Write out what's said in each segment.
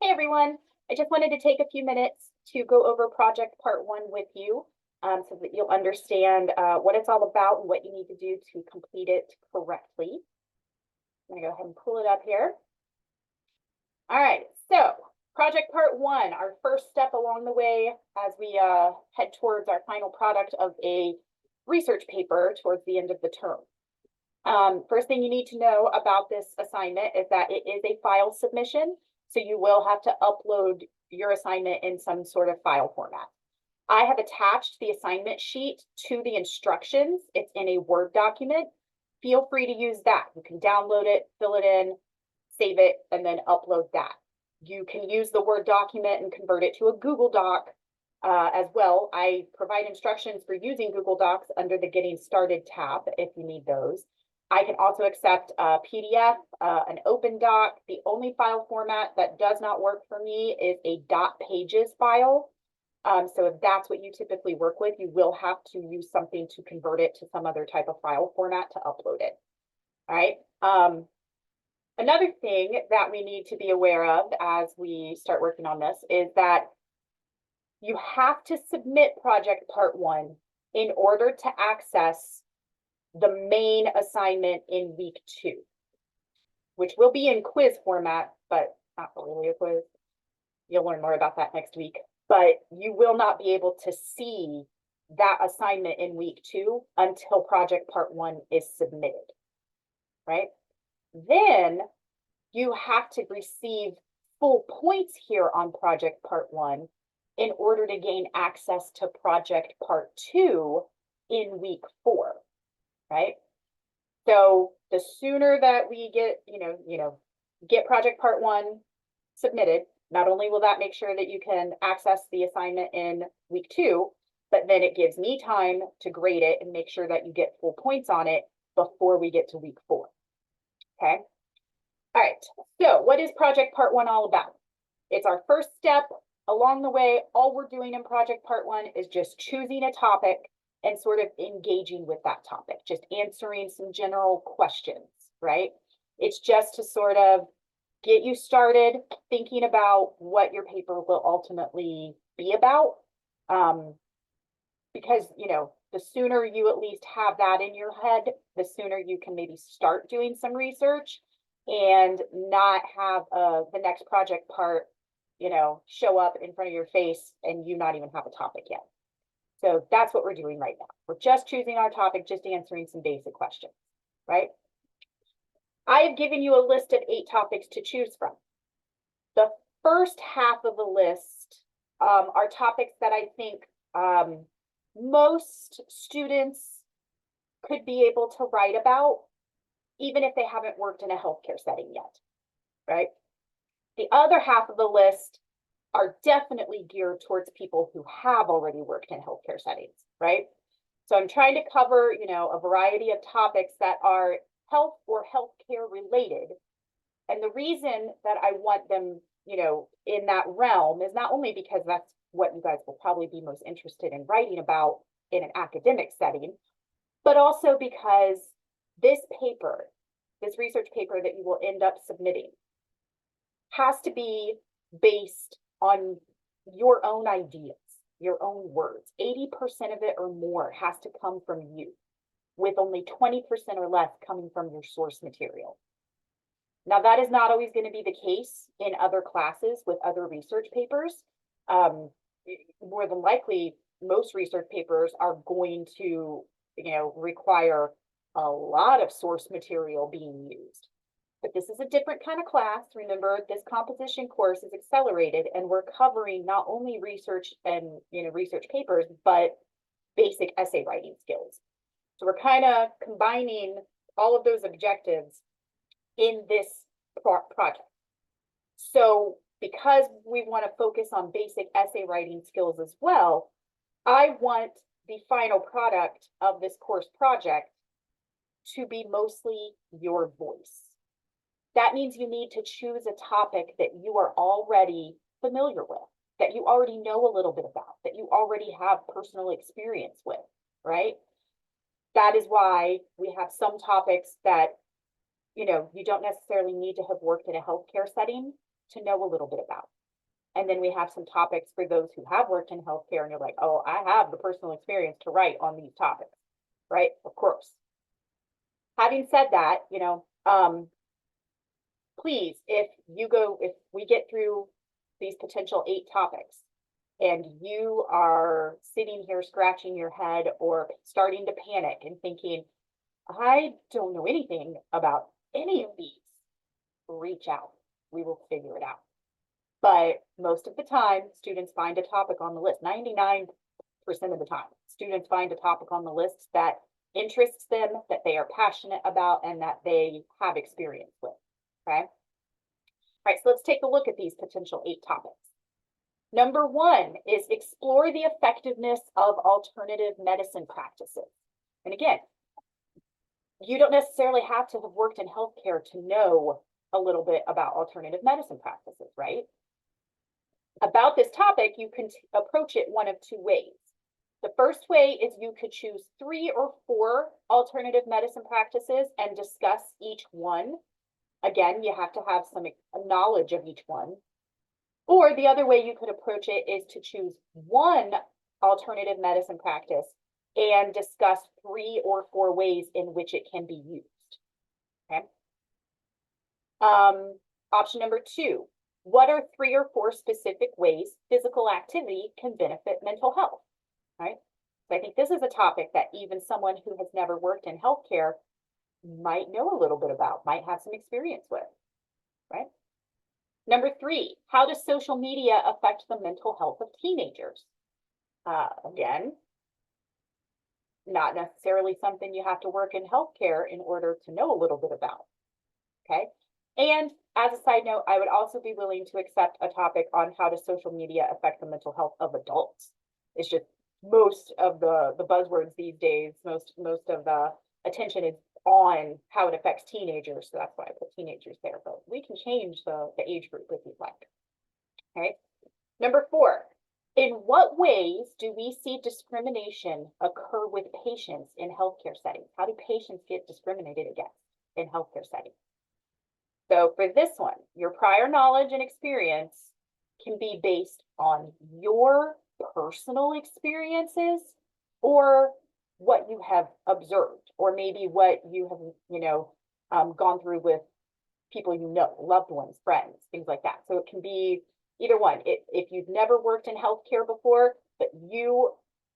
Hey everyone, I just wanted to take a few minutes to go over project part one with you so that you'll understand what it's all about and what you need to do to complete it correctly. I'm gonna go ahead and pull it up here. All right, so project part one, our first step along the way as we head towards our final product of a research paper towards the end of the term. First thing you need to know about this assignment is that it is a file submission. So you will have to upload your assignment in some sort of file format. I have attached the assignment sheet to the instructions. It's in a Word document. Feel free to use that. You can download it, fill it in, save it, and then upload that. You can use the Word document and convert it to a Google Doc as well. I provide instructions for using Google Docs under the Getting Started tab if you need those. I can also accept a PDF, an open doc. The only file format that does not work for me is a .pages file. So if that's what you typically work with, you will have to use something to convert it to some other type of file format to upload it. All right. Another thing that we need to be aware of as we start working on this is that you have to submit project part one in order to access the main assignment in week 2, which will be in quiz format, but not really a quiz. You'll learn more about that next week, but you will not be able to see that assignment in week 2 until project part one is submitted, right? Then you have to receive full points here on project part one in order to gain access to project part 2 in week 4. Right? So the sooner that we get project part one submitted, not only will that make sure that you can access the assignment in week 2, but then it gives me time to grade it and make sure that you get full points on it before we get to week 4. Okay. All right. So what is project part one all about? It's our first step along the way. All we're doing in project part one is just choosing a topic and sort of engaging with that topic, just answering some general questions, right? It's just to sort of get you started thinking about what your paper will ultimately be about. Because, the sooner you at least have that in your head, the sooner you can maybe start doing some research and not have the next project part, show up in front of your face and you not even have a topic yet. So that's what we're doing right now. We're just choosing our topic, just answering some basic questions, right? I have given you a list of 8 topics to choose from. The first half of the list are topics that I think most students could be able to write about, even if they haven't worked in a healthcare setting yet, right? The other half of the list are definitely geared towards people who have already worked in healthcare settings, right? So I'm trying to cover, a variety of topics that are health or healthcare related. And the reason that I want them, in that realm is not only because that's what you guys will probably be most interested in writing about in an academic setting, but also because this paper, this research paper that you will end up submitting, has to be based on your own ideas, your own words. 80% of it or more has to come from you, with only 20% or less coming from your source material. Now, that is not always going to be the case in other classes with other research papers. More than likely, most research papers are going to, require a lot of source material being used. But this is a different kind of class. Remember, this composition course is accelerated and we're covering not only research and research papers, but basic essay writing skills. So we're kind of combining all of those objectives in this project. So because we want to focus on basic essay writing skills as well, I want the final product of this course project to be mostly your voice. That means you need to choose a topic that you are already familiar with, that you already know a little bit about, that you already have personal experience with, right? That is why we have some topics that, you don't necessarily need to have worked in a healthcare setting. to know a little bit about. And then we have some topics for those who have worked in healthcare and you're like, oh, I have the personal experience to write on these topics, right? Of course. Having said that, please, if we get through these potential 8 topics and you are sitting here scratching your head or starting to panic and thinking, I don't know anything about any of these, reach out. We will figure it out. But most of the time, students find a topic on the list. 99% of the time, students find a topic on the list that interests them, that they are passionate about, and that they have experience with, okay? All right, so let's take a look at these potential 8 topics. Number 1 is explore the effectiveness of alternative medicine practices. And again, you don't necessarily have to have worked in healthcare to know a little bit about alternative medicine practices, right? About this topic, you can approach it one of 2 ways. The first way is you could choose 3 or 4 alternative medicine practices and discuss each one. Again, you have to have some knowledge of each one. Or the other way you could approach it is to choose 1 alternative medicine practice and discuss 3 or 4 ways in which it can be used. Okay. Option number 2, what are 3 or 4 specific ways physical activity can benefit mental health? Right. So I think this is a topic that even someone who has never worked in healthcare might know a little bit about, might have some experience with, right? Number 3, how does social media affect the mental health of teenagers? Again, not necessarily something you have to work in healthcare in order to know a little bit about, okay? And as a side note, I would also be willing to accept a topic on how does social media affect the mental health of adults. It's just most of the buzzwords these days, most of the attention is on how it affects teenagers. So that's why I put teenagers there, but we can change the age group if you'd like. Okay. Number 4, in what ways do we see discrimination occur with patients in healthcare settings? How do patients get discriminated against in healthcare settings? So for this one, your prior knowledge and experience can be based on your personal experiences or what you have observed, or maybe what you have, gone through with people you know, loved ones, friends, things like that. So it can be either one. If you've never worked in healthcare before, but you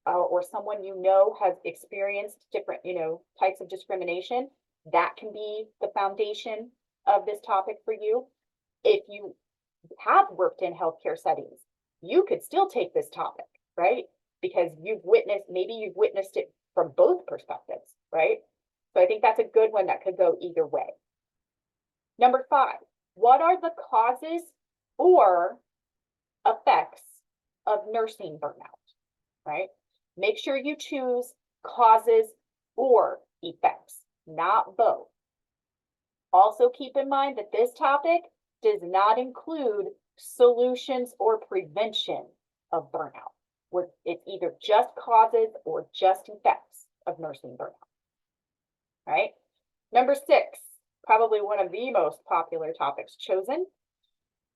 or someone you know has experienced different, types of discrimination, that can be the foundation of this topic for you. If you have worked in healthcare settings, you could still take this topic, right? Because maybe you've witnessed it from both perspectives, right? So I think that's a good one that could go either way. Number 5, what are the causes or effects of nursing burnout, right? Make sure you choose causes or effects, not both. Also keep in mind that this topic does not include solutions or prevention of burnout, where it's either just causes or just effects of nursing burnout. All right. Number 6, probably one of the most popular topics chosen.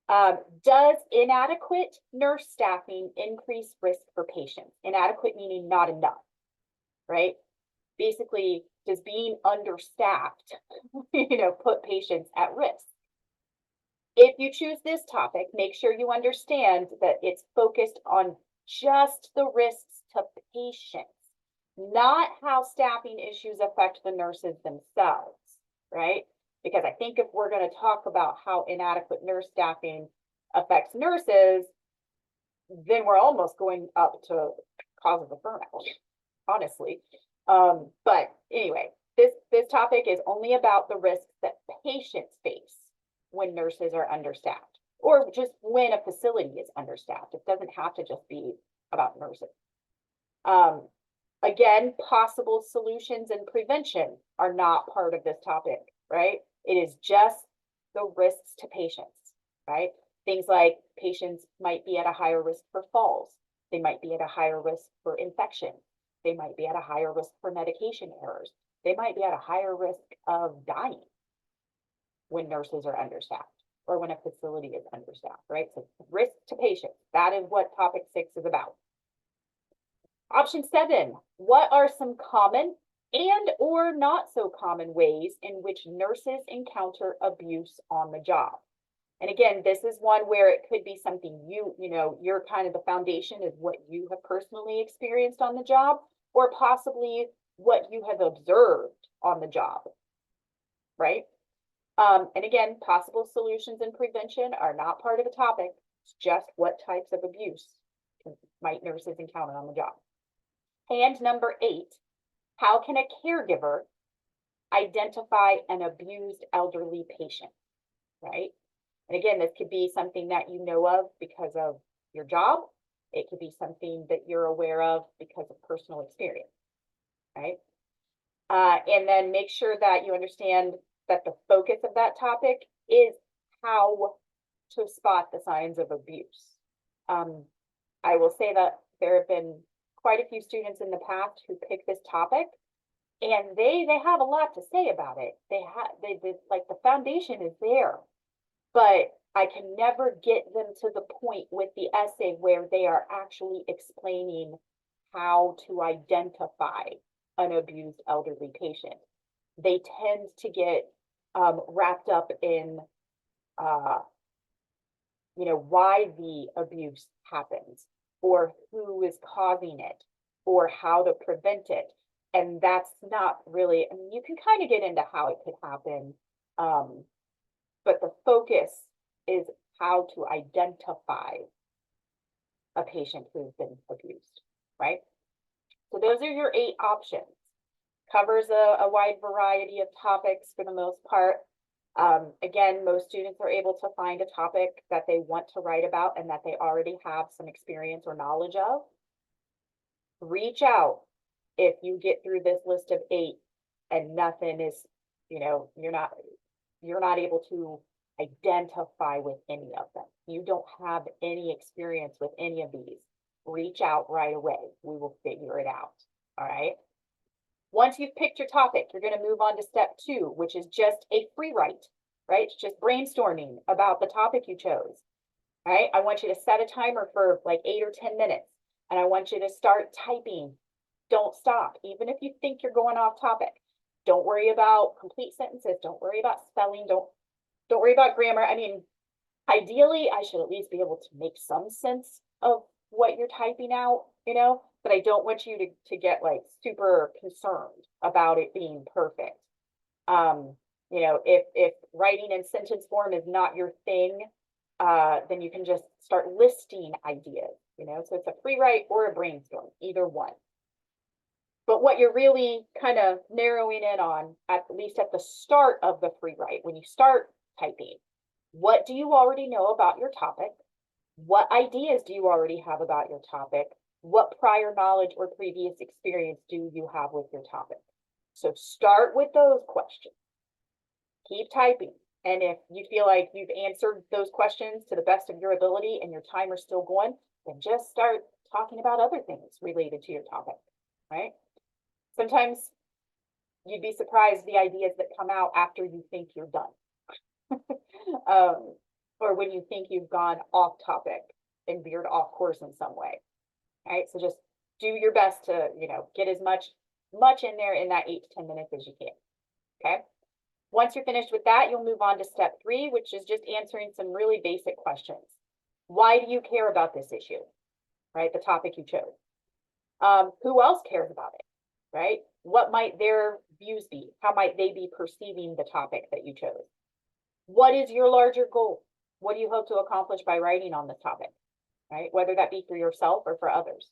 Does inadequate nurse staffing increase risk for patients? Inadequate meaning not enough, right? Basically, does being understaffed, put patients at risk? If you choose this topic, make sure you understand that it's focused on just the risks to patients, not how staffing issues affect the nurses themselves, right? Because I think if we're going to talk about how inadequate nurse staffing affects nurses, then we're almost going up to causes of burnout, honestly. But anyway, this topic is only about the risks that patients face when nurses are understaffed, or just when a facility is understaffed. It doesn't have to just be about nurses. Again, possible solutions and prevention are not part of this topic, right? It is just the risks to patients, right? Things like patients might be at a higher risk for falls. They might be at a higher risk for infection. They might be at a higher risk for medication errors. They might be at a higher risk of dying when nurses are understaffed. or when a facility is understaffed, right? So risk to patients, that is what topic 6 is about. Option 7, what are some common and or not so common ways in which nurses encounter abuse on the job? And again, this is one where it could be something you're kind of the foundation is what you have personally experienced on the job, or possibly what you have observed on the job, right? And again, possible solutions and prevention are not part of the topic. It's just what types of abuse might nurses encounter on the job. And number 8, how can a caregiver identify an abused elderly patient, right? And again, this could be something that you know of because of your job. It could be something that you're aware of because of personal experience, right? And then make sure that you understand that the focus of that topic is how to spot the signs of abuse. I will say that there have been quite a few students in the past who pick this topic, and they have a lot to say about it. They like the foundation is there, but I can never get them to the point with the essay where they are actually explaining how to identify an abused elderly patient. They tend to get wrapped up in why the abuse happens, or who is causing it, or how to prevent it. And that's not really, I mean, you can kind of get into how it could happen, but the focus is how to identify a patient who's been abused, right? So those are your 8 options. Covers a wide variety of topics for the most part. Again, most students are able to find a topic that they want to write about and that they already have some experience or knowledge of. Reach out if you get through this list of 8 and nothing is, you're not able to identify with any of them. You don't have any experience with any of these. Reach out right away. We will figure it out. All right. Once you've picked your topic, you're going to move on to step 2, which is just a free write, right? It's just brainstorming about the topic you chose, right? I want you to set a timer for like 8 or 10 minutes, and I want you to start typing. Don't stop, even if you think you're going off topic. Don't worry about complete sentences. Don't worry about spelling. Don't worry about grammar. I mean, ideally, I should at least be able to make some sense of what you're typing out, but I don't want you to get like super concerned about it being perfect. If writing in sentence form is not your thing, then you can just start listing ideas, so it's a free write or a brainstorm, either one. But what you're really kind of narrowing in on, at least at the start of the free write, when you start typing, what do you already know about your topic? What ideas do you already have about your topic? What prior knowledge or previous experience do you have with your topic? So start with those questions. Keep typing. And if you feel like you've answered those questions to the best of your ability and your timer's still going, then just start talking about other things related to your topic, right? Sometimes you'd be surprised the ideas that come out after you think you're done. Or when you think you've gone off topic and veered off course in some way. All right, so just do your best to, get as much in there in that 8 to 10 minutes as you can. Okay. Once you're finished with that, you'll move on to step 3, which is just answering some really basic questions. Why do you care about this issue? Right, the topic you chose. Who else cares about it? Right? What might their views be? How might they be perceiving the topic that you chose? What is your larger goal? What do you hope to accomplish by writing on this topic, right? Whether that be for yourself or for others.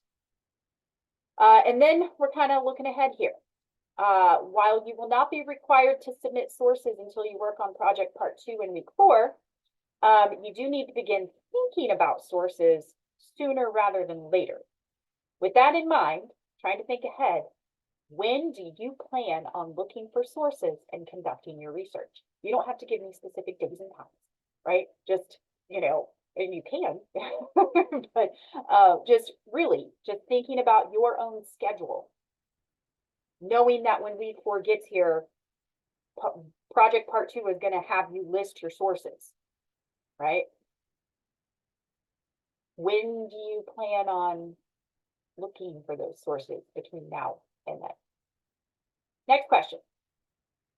And then we're kind of looking ahead here. While you will not be required to submit sources until you work on project part 2 in week 4, you do need to begin thinking about sources sooner rather than later. With that in mind, trying to think ahead, when do you plan on looking for sources and conducting your research? You don't have to give me specific days and times, right? Just, and you can, but just thinking about your own schedule. Knowing that when week 4 gets here, project part 2 is going to have you list your sources. right? When do you plan on looking for those sources between now and then? Next question.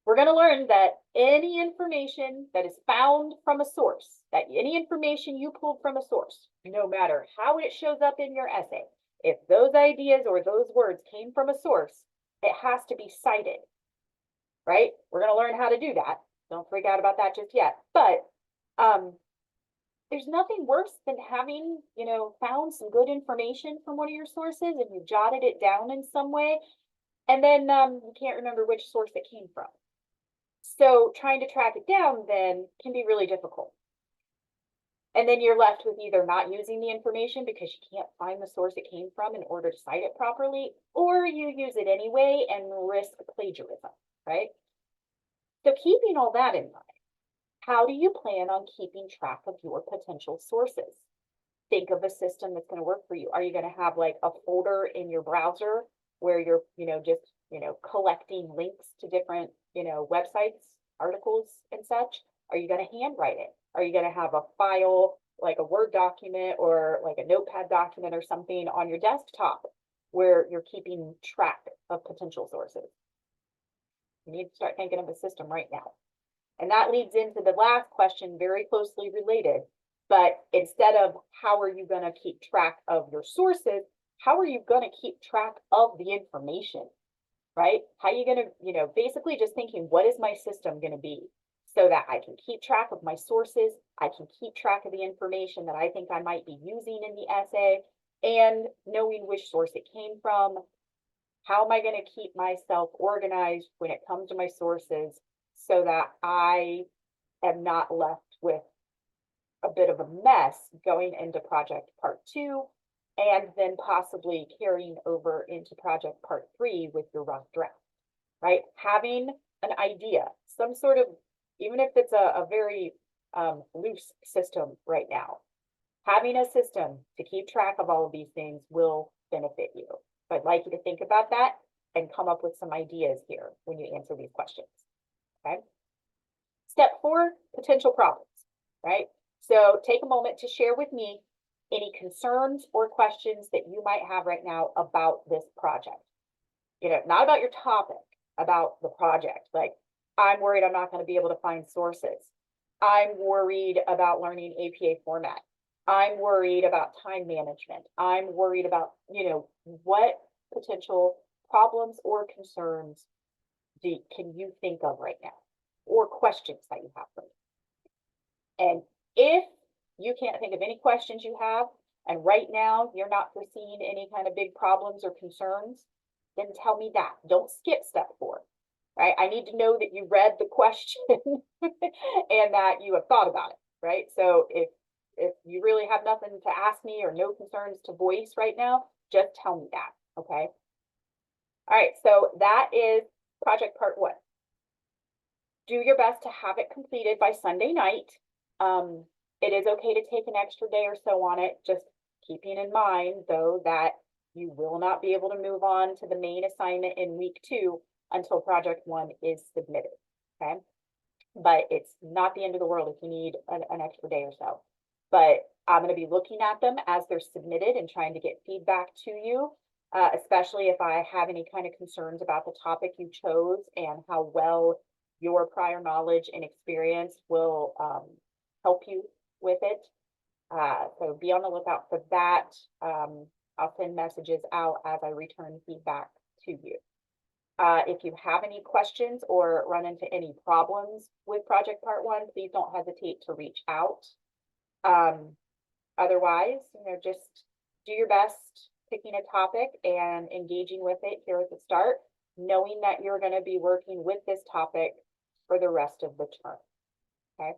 We're going to learn that any information that is found from a source, that any information you pulled from a source, no matter how it shows up in your essay, if those ideas or those words came from a source, it has to be cited, right? We're going to learn how to do that. Don't freak out about that just yet. But there's nothing worse than having, found some good information from one of your sources and you jotted it down in some way, and then you can't remember which source it came from. So trying to track it down then can be really difficult. And then you're left with either not using the information because you can't find the source it came from in order to cite it properly, or you use it anyway and risk plagiarism, right? So keeping all that in mind, how do you plan on keeping track of your potential sources? Think of a system that's going to work for you. Are you going to have like a folder in your browser where you're, just, collecting links to different, websites, articles and such? Are you going to handwrite it? Are you going to have a file, like a Word document or like a Notepad document or something on your desktop where you're keeping track of potential sources? You need to start thinking of a system right now. And that leads into the last question, very closely related. But instead of how are you going to keep track of your sources, how are you going to keep track of the information, right? How are you going to, basically just thinking, what is my system going to be so that I can keep track of my sources, I can keep track of the information that I think I might be using in the essay, and knowing which source it came from. How am I going to keep myself organized when it comes to my sources so that I am not left with a bit of a mess going into project part 2 and then possibly carrying over into project part 3 with your rough draft, right? Having an idea, some sort of, even if it's a very loose system right now, having a system to keep track of all of these things will benefit you. So I'd like you to think about that and come up with some ideas here when you answer these questions, okay? Step 4, potential problems, right? So take a moment to share with me any concerns or questions that you might have right now about this project. Not about your topic, about the project. Like, I'm worried I'm not going to be able to find sources. I'm worried about learning APA format. I'm worried about time management. I'm worried about, what potential problems or concerns can you think of right now, or questions that you have for me. And if you can't think of any questions you have, and right now you're not foreseeing any kind of big problems or concerns, then tell me that. Don't skip step 4, right? I need to know that you read the question and that you have thought about it, right? So if you really have nothing to ask me or no concerns to voice right now, just tell me that, okay? All right, so that is project part 1. Do your best to have it completed by Sunday night. It is okay to take an extra day or so on it, just keeping in mind, though, that you will not be able to move on to the main assignment in week 2 until project 1 is submitted, okay? But it's not the end of the world if you need an extra day or so. But I'm going to be looking at them as they're submitted and trying to get feedback to you, especially if I have any kind of concerns about the topic you chose and how well your prior knowledge and experience will help you with it. So be on the lookout for that. I'll send messages out as I return feedback to you. If you have any questions or run into any problems with project part 1, please don't hesitate to reach out. Otherwise, just do your best picking a topic and engaging with it here at the start, knowing that you're going to be working with this topic for the rest of the term, okay?